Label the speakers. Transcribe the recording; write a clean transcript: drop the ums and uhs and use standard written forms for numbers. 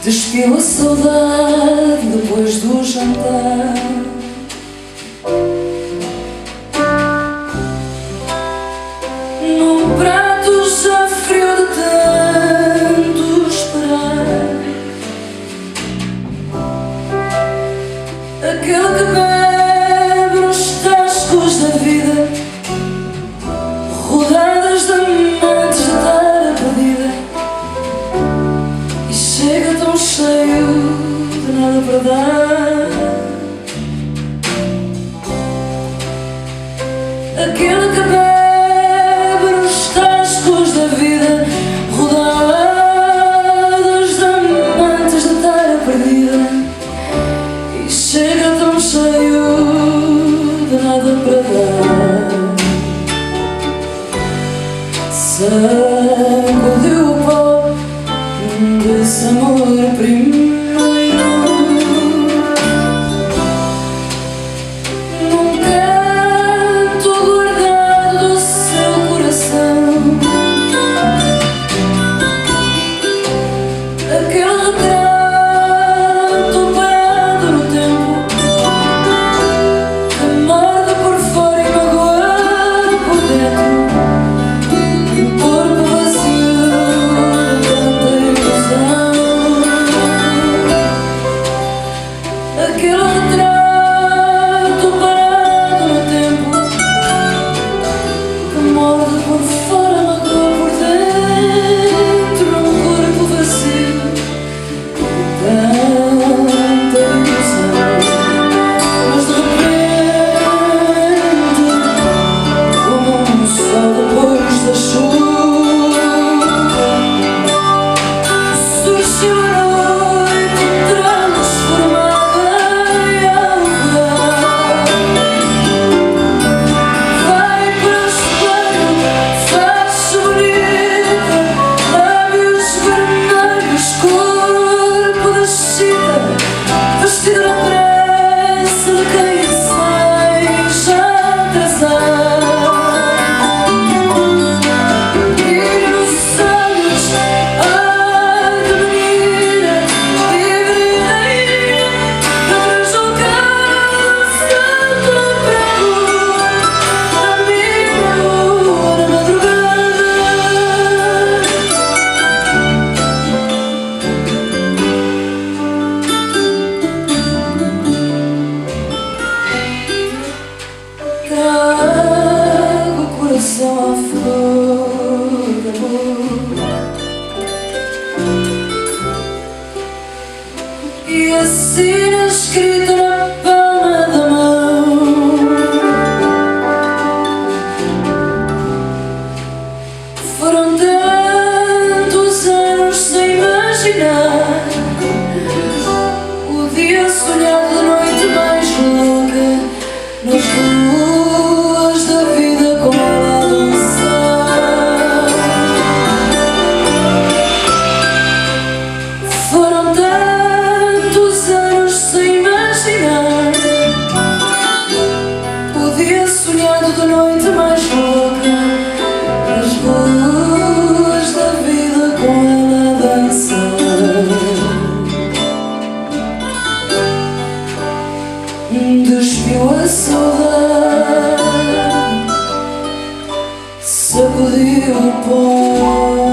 Speaker 1: Despiu a saudade depois do jantar. Num prato já frio de tanto esperar, aquele que bebe nos tascos da vida, rodadas de amantes de terra perdida, e chega tão cheio de nada para dar. Aquele que bebe nos tascos da vida, rodadas de amantes de terra perdida, e chega tão cheio de nada para dar. Sacudiu o pó desse amor primeiro, num canto guardado do seu coração. Aquele retrato parado no tempo, que morde por fora e magoa por dentro. Aquele retrato parado no tempo, que morde por fora, magoa por dentro, num corpo vazio de tanta ilusão. Mas de repente, como um sol depois da chuva, surgiu a noite transformada. Vestido na pressa de quem sai já atrasado, e nos olhos, ai de menina livre e rainha, para julgar santo prego na minha hora madrugada. Trago o coração à flor da boca, e assina escrito na palma da mão: foram tantos anos sem imaginar o dia sonhado de noite mais louca, nas ruas da vida com ela a dançar. Foram tantos anos sem imaginar o dia sonhado da noite mais louca, nas ruas da vida com ela a dançar. Despiu a saudade, sacudiu o pó.